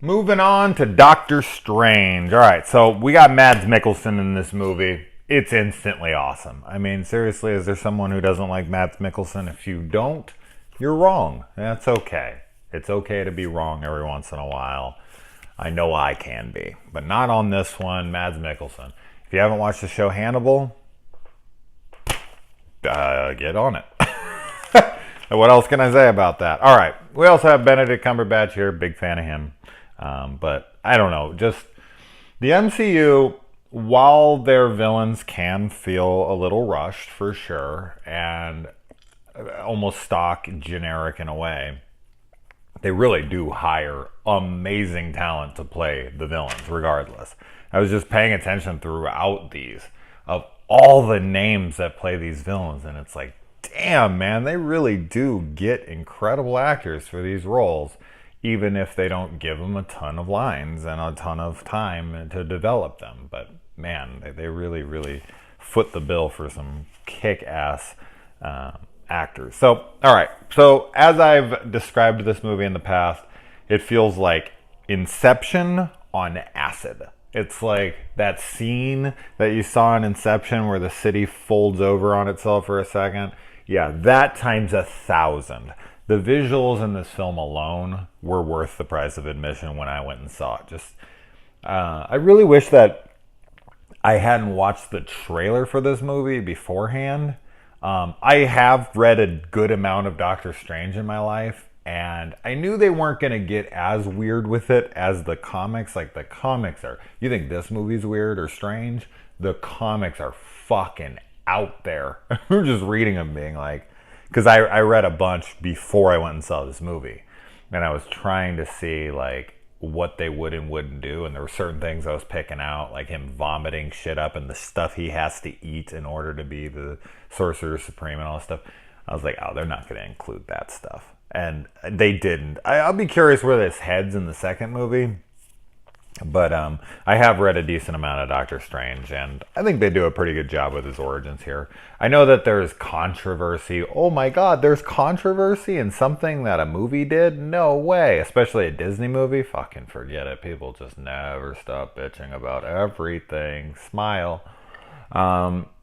Moving on to Doctor Strange. All right, so we got Mads Mikkelsen in this movie. It's instantly awesome. I mean, seriously, is there someone who doesn't like Mads Mikkelsen? If you don't, you're wrong. That's okay. It's okay to be wrong every once in a while. I know I can be, but not on this one. Mads Mikkelsen. If you haven't watched the show Hannibal, get on it. What else can I say about that? All right. We also have Benedict Cumberbatch here. Big fan of him. But I don't know. Just the MCU, while their villains can feel a little rushed for sure and almost stock generic in a way, they really do hire amazing talent to play the villains regardless. I was just paying attention throughout these of all the names that play these villains, and it's like, damn, man, they really do get incredible actors for these roles, even if they don't give them a ton of lines and a ton of time to develop them. But man, they really, really foot the bill for some kick-ass actors. So, all right. So, as I've described this movie in the past, it feels like Inception on acid. It's like that scene that you saw in Inception where the city folds over on itself for a second. Yeah, that times 1,000. The visuals in this film alone were worth the price of admission when I went and saw it. Just, I really wish that I hadn't watched the trailer for this movie beforehand. I have read a good amount of Doctor Strange in my life, and I knew they weren't going to get as weird with it as the comics. Like, the comics are, you think this movie's weird or strange? The comics are fucking out there. We're just reading them being like, because I read a bunch before I went and saw this movie, and I was trying to see like what they would and wouldn't do, and there were certain things I was picking out, like him vomiting shit up and the stuff he has to eat in order to be the Sorcerer Supreme and all that stuff. I was like, oh, they're not going to include that stuff, and they didn't. I'll be curious where this heads in the second movie. But I have read a decent amount of Doctor Strange, and I think they do a pretty good job with his origins here. I know that there's controversy. Oh my god, there's controversy in something that a movie did? No way. Especially a Disney movie? Fucking forget it. People just never stop bitching about everything. Smile.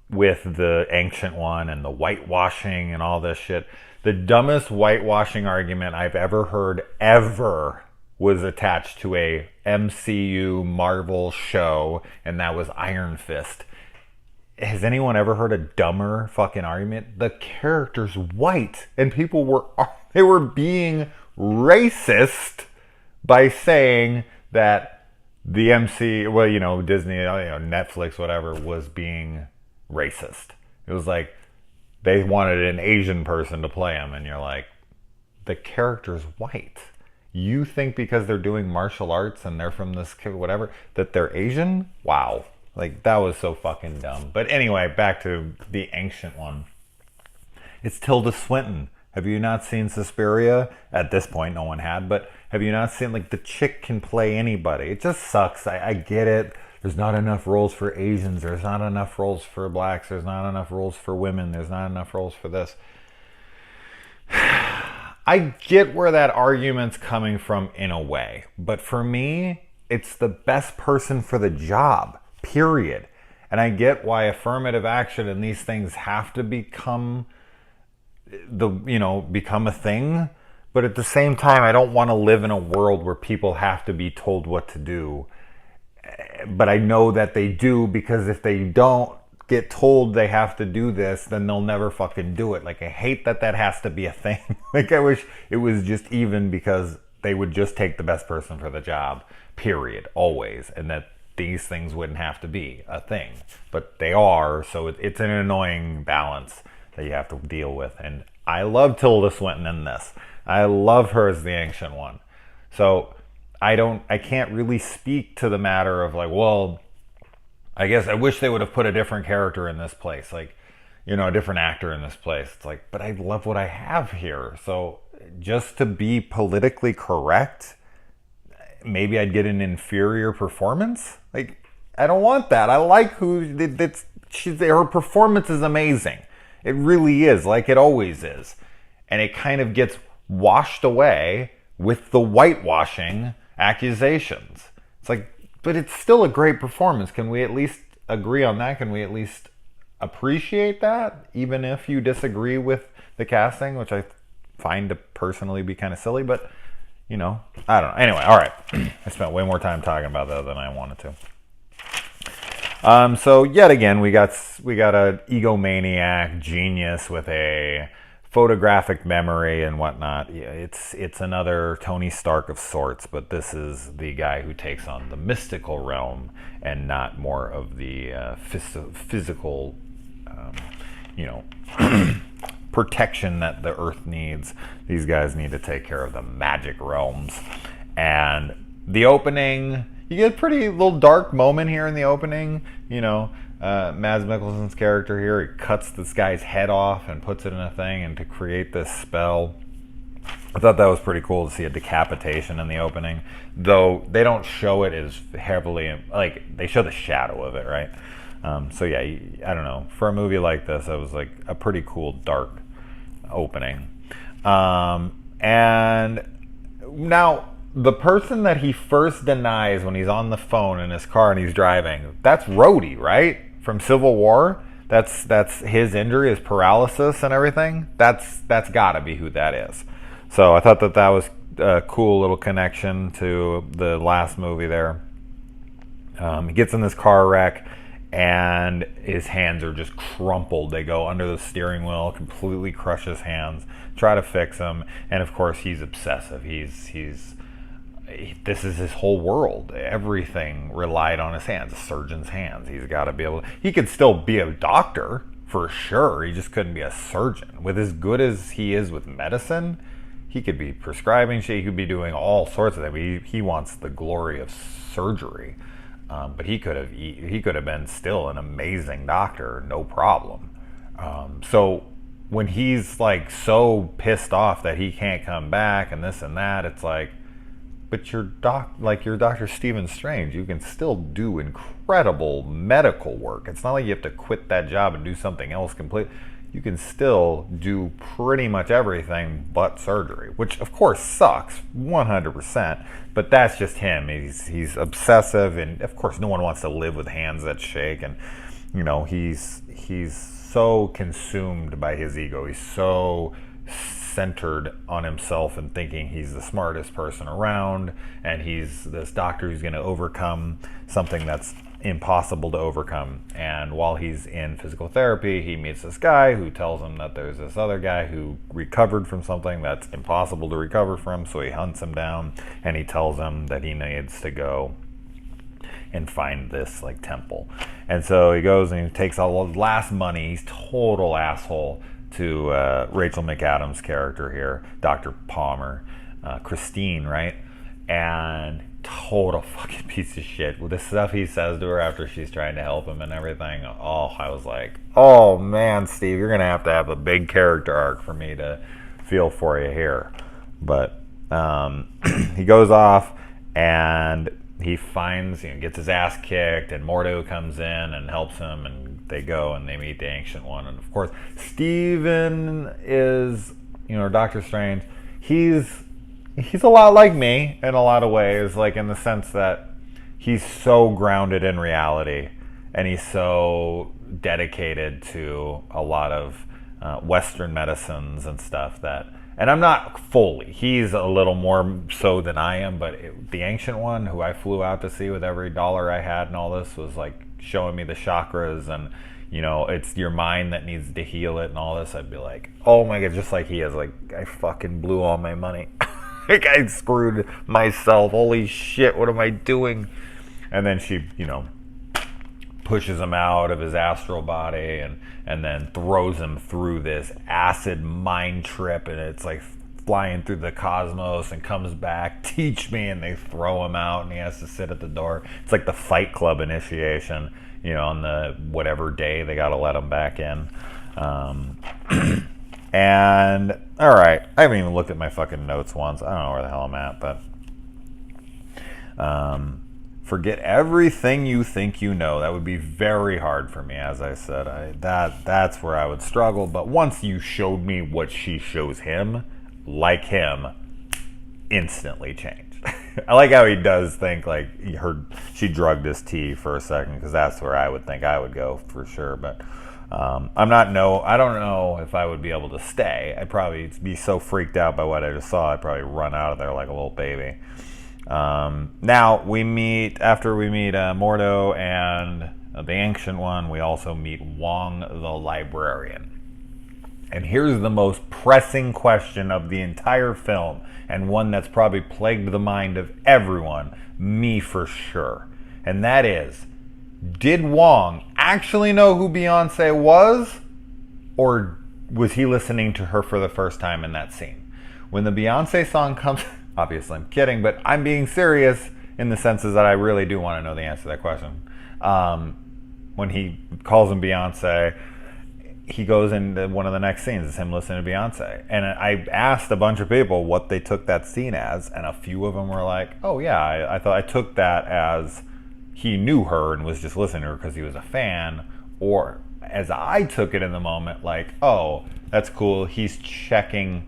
With the Ancient One and the whitewashing and all this shit. The dumbest whitewashing argument I've ever heard ever was attached to a MCU Marvel show, and that was Iron Fist. Has anyone ever heard a dumber fucking argument? The character's white, and people were being racist by saying that the MCU, well, you know, Disney, you know, Netflix, whatever, was being racist. It was like they wanted an Asian person to play him, and you're like, the character's white. You think because they're doing martial arts and they're from this whatever that they're Asian? Wow. Like, that was so fucking dumb. But anyway, back to the Ancient One. It's Tilda Swinton. Have you not seen Suspiria? At this point, no one had. But have you not seen, like, the chick can play anybody. It just sucks. I get it. There's not enough roles for Asians. There's not enough roles for blacks. There's not enough roles for women. There's not enough roles for this. I get where that argument's coming from in a way, but for me, it's the best person for the job, period. And I get why affirmative action and these things have to become become a thing, but at the same time, I don't want to live in a world where people have to be told what to do. But I know that they do, because if they don't get told they have to do this, then they'll never fucking do it. Like, I hate that has to be a thing. Like, I wish it was just even, because they would just take the best person for the job, period, always, and that these things wouldn't have to be a thing. But they are, so it's an annoying balance that you have to deal with. And I love Tilda Swinton in this. I love her as the Ancient One. So I can't really speak to the matter of like, well, I guess I wish they would have put a different character in this place, like, you know, a different actor in this place. It's like, but I love what I have here. So just to be politically correct, maybe I'd get an inferior performance. Like, I don't want that. I like her performance is amazing. It really is, like it always is. And it kind of gets washed away with the whitewashing accusations. It's like, but it's still a great performance. Can we at least agree on that? Can we at least appreciate that, even if you disagree with the casting, which I find to personally be kind of silly, but I don't know. Anyway, all right. I spent way more time talking about that than I wanted to. So yet again, we got a egomaniac genius with a photographic memory and whatnot. Yeah, it's another Tony Stark of sorts, but this is the guy who takes on the mystical realm and not more of the physical, protection that the Earth needs. These guys need to take care of the magic realms. And the opening, you get a pretty little dark moment here in the opening. Mads Mikkelsen's character here, he cuts this guy's head off and puts it in a thing and to create this spell. I thought that was pretty cool to see a decapitation in the opening, though they don't show it as heavily, like they show the shadow of it, right? So yeah, I don't know. For a movie like this, it was like a pretty cool dark opening. And now the person that he first denies when he's on the phone in his car and he's driving, that's Rhodey, right? From Civil War. That's his injury, his paralysis and everything. That's gotta be who that is. So I thought that was a cool little connection to the last movie there. He gets in this car wreck and his hands are just crumpled. They go under the steering wheel, completely crush his hands, try to fix them, and of course he's obsessive. This is his whole world. Everything relied on his hands, a surgeon's hands. He's got to be able to, he could still be a doctor for sure. He just couldn't be a surgeon. With as good as he is with medicine, he could be prescribing shit. He could be doing all sorts of things. He wants the glory of surgery. But he could have been still an amazing doctor, no problem. So when he's like so pissed off that he can't come back and this and that, it's like, but you're Dr. Stephen Strange. You can still do incredible medical work. It's not like you have to quit that job and do something else completely. You can still do pretty much everything but surgery, which of course sucks, 100%. But that's just him. He's obsessive, and of course no one wants to live with hands that shake. And he's so consumed by his ego. He's so centered on himself and thinking he's the smartest person around, and he's this doctor who's going to overcome something that's impossible to overcome. And while he's in physical therapy, he meets this guy who tells him that there's this other guy who recovered from something that's impossible to recover from, so he hunts him down and he tells him that he needs to go and find this like temple. And so he goes and he takes all his last money. He's total asshole to Rachel McAdams' character here, Dr. Palmer, Christine, right? And total fucking piece of shit with the stuff he says to her after she's trying to help him and everything. Oh, I was like, oh man, Steve, you're gonna have a big character arc for me to feel for you here. But he goes off and he finds, gets his ass kicked, and Mordo comes in and helps him, and they go and they meet the Ancient One. And of course, Steven is, Doctor Strange, he's a lot like me in a lot of ways, like in the sense that he's so grounded in reality and he's so dedicated to a lot of Western medicines and stuff and I'm not fully, he's a little more so than I am, but the Ancient One, who I flew out to see with every dollar I had and all this, was like showing me the chakras and, it's your mind that needs to heal it and all this. I'd be like, oh my God, just like he is, like, I fucking blew all my money. Like, I screwed myself. Holy shit, what am I doing? And then she, pushes him out of his astral body and then throws him through this acid mind trip, and it's like flying through the cosmos and comes back, teach me, and they throw him out and he has to sit at the door. It's like the Fight Club initiation, on the whatever day they got to let him back in. And all right, I haven't even looked at my fucking notes once. I don't know where the hell I'm at, but forget everything you think you know. That would be very hard for me, as I said. That's where I would struggle. But once you showed me what she shows him, like him, instantly changed. I like how he does think like she drugged his tea for a second, because that's where I would think I would go for sure. But I don't know if I would be able to stay. I'd probably be so freaked out by what I just saw, I'd probably run out of there like a little baby. Now after we meet Mordo and the Ancient One, we also meet Wong the Librarian. And here's the most pressing question of the entire film, and one that's probably plagued the mind of everyone, me for sure. And that is, did Wong actually know who Beyonce was? Or was he listening to her for the first time in that scene? When the Beyonce song comes, obviously I'm kidding, but I'm being serious in the senses that I really do want to know the answer to that question. When he calls him Beyonce, he goes into one of the next scenes is him listening to Beyonce. And I asked a bunch of people what they took that scene as, and a few of them were like, oh yeah, I thought I took that as he knew her and was just listening to her because he was a fan. Or as I took it in the moment, like, oh, that's cool, he's checking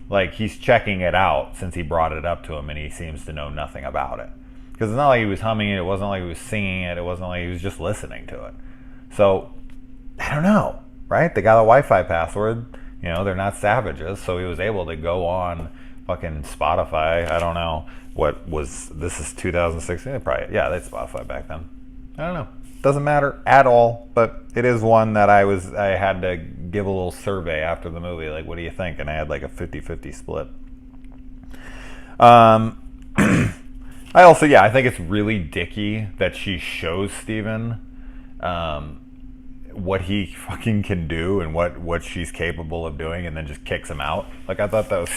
it out since he brought it up to him and he seems to know nothing about it. Because it's not like he was humming it, it wasn't like he was singing it, it wasn't like he was just listening to it. So, I don't know. Right? They got a Wi-Fi password. You know, they're not savages, so he was able to go on fucking Spotify. I don't know this is 2016. Probably, yeah, they had Spotify back then. I don't know. Doesn't matter at all, but it is one that I had to give a little survey after the movie. Like, what do you think? And I had like a 50-50 split. I think it's really dicky that she shows Steven what he fucking can do and what she's capable of doing, and then just kicks him out. Like, I thought that was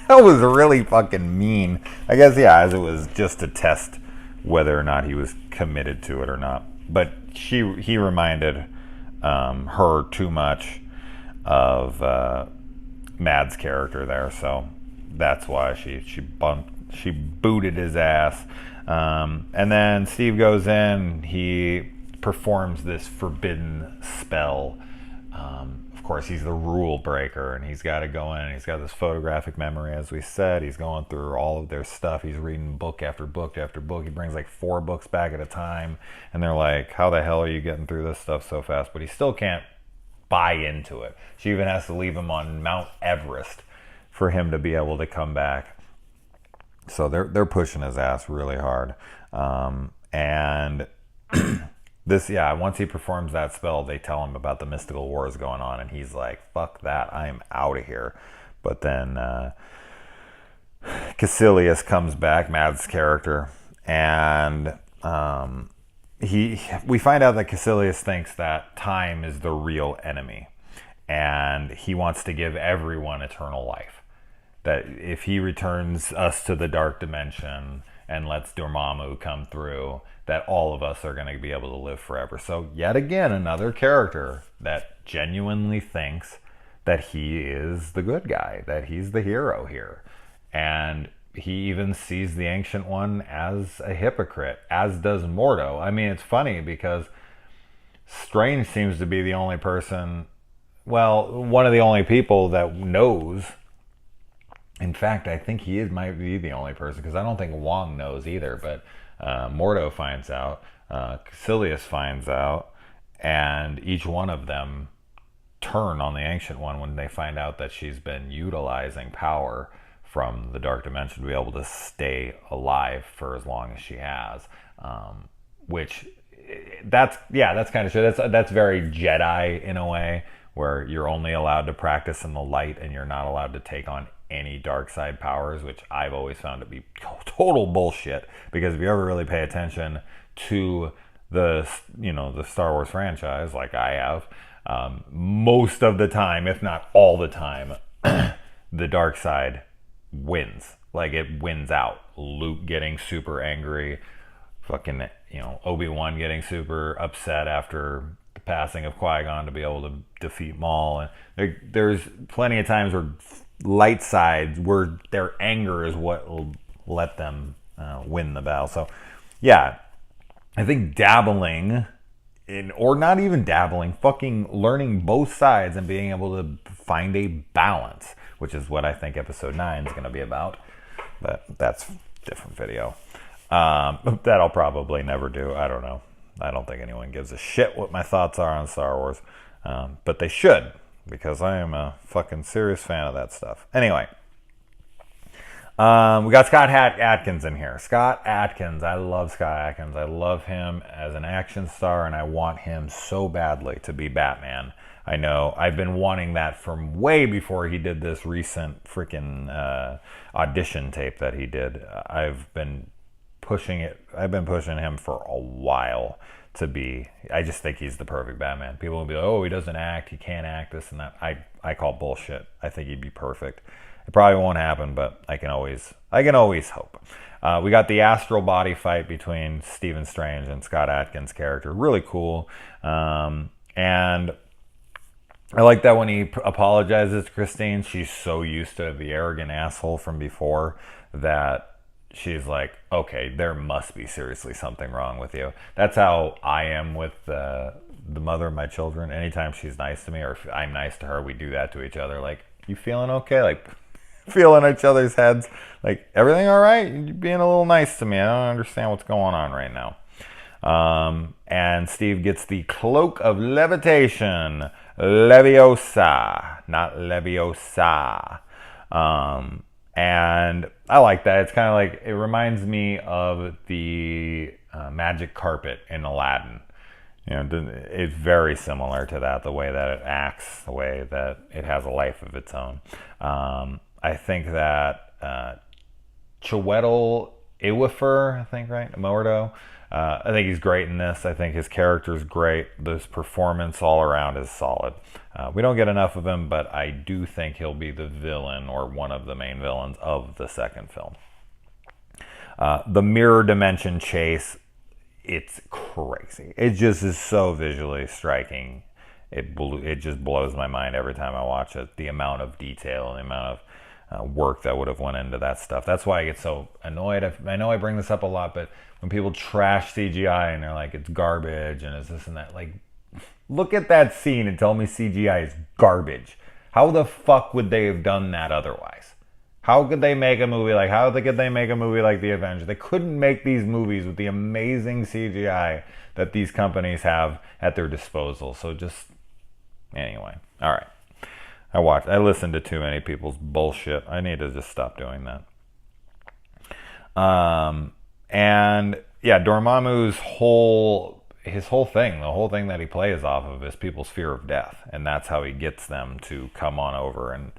that was really fucking mean. I guess, yeah, as it was just to test whether or not he was committed to it or not. But he reminded her too much of Mad's character there, so that's why she booted his ass. And then Steve goes in, he performs this forbidden spell. Of course, he's the rule breaker, and he's got to go in, and he's got this photographic memory, as we said. He's going through all of their stuff. He's reading book after book after book. He brings like 4 books back at a time, and they're like, how the hell are you getting through this stuff so fast? But he still can't buy into it. She even has to leave him on Mount Everest for him to be able to come back. So they're pushing his ass really hard. And once he performs that spell, they tell him about the mystical wars going on, and he's like, fuck that, I'm out of here. But then Caecilius comes back, Mad's character, and we find out that Caecilius thinks that time is the real enemy, and he wants to give everyone eternal life. That if he returns us to the dark dimension and lets Dormammu come through, that all of us are going to be able to live forever. So yet again, another character that genuinely thinks that he is the good guy, that he's the hero here. And he even sees the Ancient One as a hypocrite, as does Mordo. I mean, it's funny because Strange seems to be the only person, one of the only people that knows. In fact, I think might be the only person, because I don't think Wong knows either, but Mordo finds out, Caecilius finds out, and each one of them turn on the Ancient One when they find out that she's been utilizing power from the Dark Dimension to be able to stay alive for as long as she has. Which, that's kind of true. That's very Jedi in a way, where you're only allowed to practice in the light and you're not allowed to take on any dark side powers, which I've always found to be total bullshit. Because if you ever really pay attention to the Star Wars franchise, like I have, most of the time, if not all the time, the dark side wins. Like, it wins out. Luke getting super angry, fucking, Obi-Wan getting super upset after the passing of Qui-Gon to be able to defeat Maul. And there's plenty of times where light sides, where their anger is what will let them win the battle. So, yeah, I think dabbling in, or not even dabbling, fucking learning both sides and being able to find a balance, which is what I think episode 9 is going to be about. But that's different video. That I'll probably never do. I don't know. I don't think anyone gives a shit what my thoughts are on Star Wars. But they should, because I am a fucking serious fan of that stuff. Anyway. We got Scott Adkins in here. Scott Adkins. I love Scott Adkins. I love him as an action star, and I want him so badly to be Batman. I know I've been wanting that from way before he did this recent freaking audition tape that he did. I've been pushing him for a while to be. I just think he's the perfect Batman. People will be like, oh, he doesn't act, he can't act, this and that. I call bullshit. I think he'd be perfect. It probably won't happen, but I can always hope. We got the astral body fight between Stephen Strange and Scott Adkins' character. Really cool. And I like that when he apologizes to Christine, she's so used to the arrogant asshole from before that she's like, okay, there must be seriously something wrong with you. That's how I am with the mother of my children. Anytime she's nice to me or if I'm nice to her, we do that to each other. Like, you feeling okay? Like, feeling each other's heads. Like, everything all right? You're being a little nice to me. I don't understand what's going on right now. And Steve gets the cloak of levitation. Leviosa, not Leviosa. And I like that. It's kind of like, it reminds me of the magic carpet in Aladdin. You know, it's very similar to that, the way that it acts, the way that it has a life of its own. I think that Chiwetel Ejiofor, I think, right? Mordo. I think he's great in this. I think his character's great. This performance all around is solid. We don't get enough of him, but I do think he'll be the villain or one of the main villains of the second film. The mirror dimension chase, it's crazy. It just is so visually striking. It just blows my mind every time I watch it. The amount of detail and the amount of work that would have went into that stuff. That's why I get so annoyed. I know I bring this up a lot, but when people trash CGI and they're like, it's garbage and it's this and that, like, look at that scene and tell me CGI is garbage. How the fuck would they have done that otherwise? How could they make a movie like, The Avengers? They couldn't make these movies with the amazing CGI that these companies have at their disposal. So just, anyway. All right. I listened to too many people's bullshit. I need to just stop doing that. And yeah, Dormammu's whole thing, the whole thing that he plays off of is people's fear of death. And that's how he gets them to come on over and,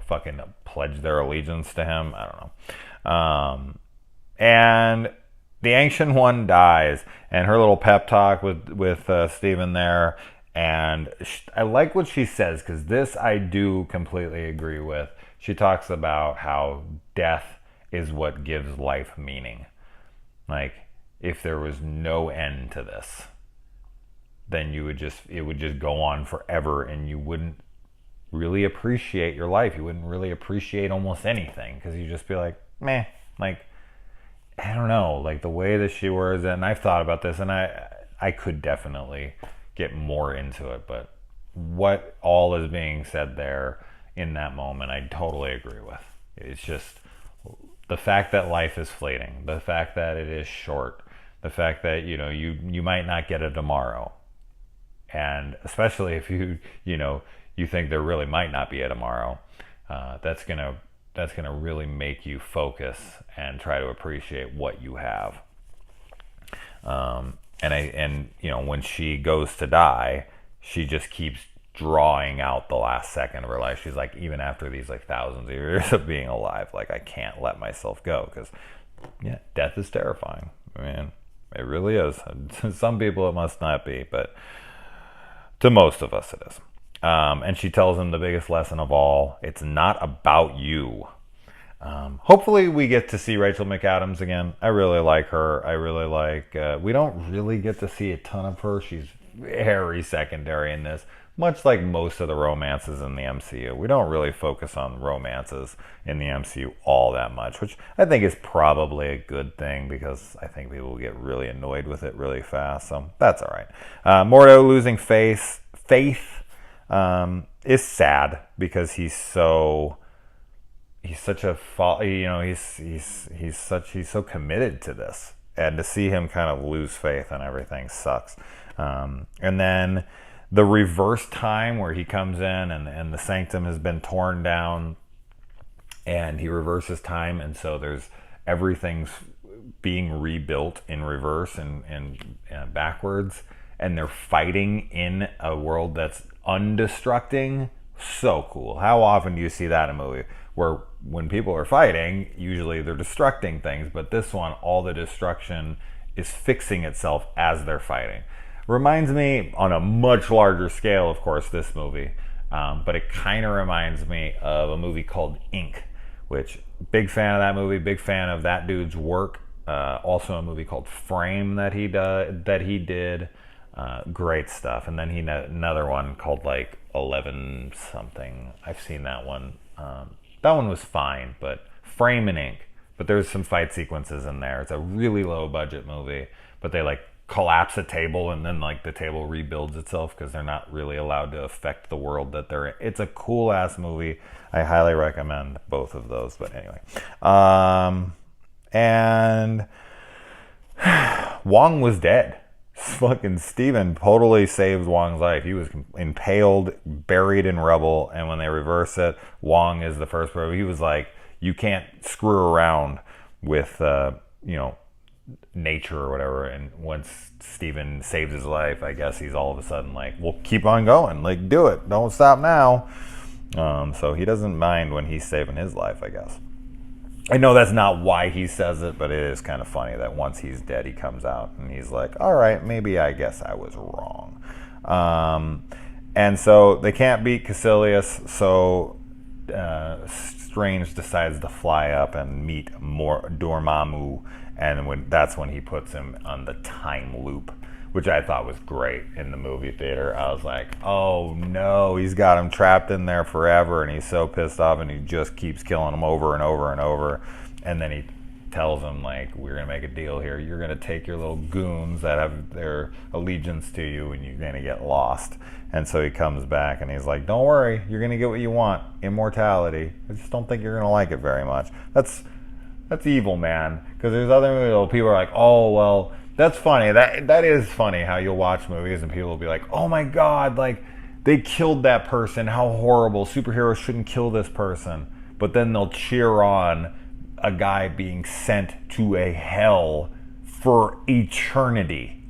fucking pledge their allegiance to him. I don't know. And the Ancient One dies, and her little pep talk with Stephen there, and I like what she says, because this I do completely agree with. She talks about how death is what gives life meaning. Like, if there was no end to this, then it would just go on forever, and you wouldn't really appreciate your life. You wouldn't really appreciate almost anything, because you'd just be like, meh, like, I don't know, like the way that she words it, and I've thought about this, and I could definitely get more into it, but what all is being said there in that moment, I totally agree with. It's just the fact that life is fleeting, the fact that it is short, the fact that, you might not get it tomorrow, and especially if you think there really might not be a tomorrow, that's gonna really make you focus and try to appreciate what you have. When she goes to die, she just keeps drawing out the last second of her life. She's like, even after these like thousands of years of being alive, like, I can't let myself go, because death is terrifying. I mean, it really is. To some people it must not be, but to most of us it is. And she tells him the biggest lesson of all: it's not about you. Hopefully we get to see Rachel McAdams again. I really like her. I really like, we don't really get to see a ton of her. She's very secondary in this, much like most of the romances in the MCU. We don't really focus on romances in the MCU all that much, which I think is probably a good thing, because I think people will get really annoyed with it really fast. So that's all right. Mordo losing faith is sad, because he's so he's such a he's so committed to this, and to see him kind of lose faith and everything sucks. And then the reverse time where he comes in and the sanctum has been torn down, and he reverses time, and so there's everything's being rebuilt in reverse and backwards, and they're fighting in a world that's undestructing. So cool. How often do you see that in a movie where when people are fighting, usually they're destructing things, but this one, all the destruction is fixing itself as they're fighting. Reminds me, on a much larger scale, of course, this movie, but it kind of reminds me of a movie called Ink, which, big fan of that movie, big fan of that dude's work. Also a movie called Frame that he did. Great stuff. And then he had another one called like 11 something. I've seen that one. That one was fine, but Frame and Ink. But there's some fight sequences in there. It's a really low budget movie, but they like collapse a table and then like the table rebuilds itself because they're not really allowed to affect the world that they're in. It's a cool ass movie. I highly recommend both of those. But anyway, and Wong was dead. Fucking Steven totally saved Wong's life. He was impaled, buried in rubble, and when they reverse it, Wong is the first person. He was like, you can't screw around with, nature or whatever. And once Steven saves his life, I guess he's all of a sudden like, well, keep on going. Like, do it. Don't stop now. So he doesn't mind when he's saving his life, I guess. I know that's not why he says it, but it is kind of funny that once he's dead, he comes out and he's like, all right, maybe I guess I was wrong. And so they can't beat Caecilius, so Strange decides to fly up and meet Dormammu, and that's when he puts him on the time loop, which I thought was great in the movie theater. I was like, oh no, he's got him trapped in there forever, and he's so pissed off, and he just keeps killing him over and over and over. And then he tells him, like, we're going to make a deal here. You're going to take your little goons that have their allegiance to you, and you're going to get lost. And so he comes back, and he's like, don't worry, you're going to get what you want, immortality. I just don't think you're going to like it very much. That's evil, man. Because there's other movies, people are like, oh, well, that's funny. That is funny how you'll watch movies and people will be like, oh my God, like, they killed that person. How horrible. Superheroes shouldn't kill this person. But then they'll cheer on a guy being sent to a hell for eternity.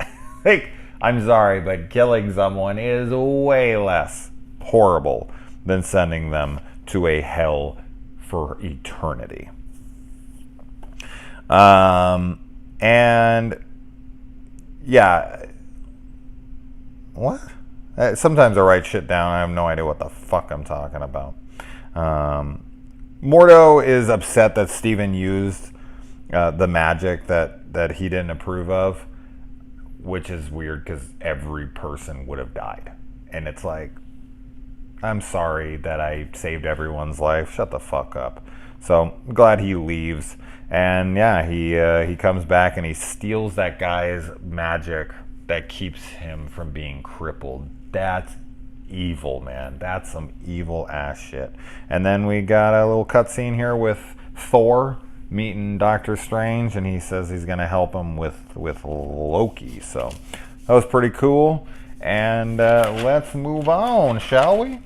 Like, I'm sorry, but killing someone is way less horrible than sending them to a hell for eternity. And yeah, what? Sometimes I write shit down. I have no idea what the fuck I'm talking about. Mordo is upset that Steven used the magic that he didn't approve of, which is weird because every person would have died. And it's like, I'm sorry that I saved everyone's life. Shut the fuck up. So I'm glad he leaves. And yeah, he comes back and he steals that guy's magic that keeps him from being crippled. That's evil, man. That's some evil ass shit. And then we got a little cutscene here with Thor meeting Doctor Strange, and he says he's going to help him with Loki. So that was pretty cool. And let's move on, shall we?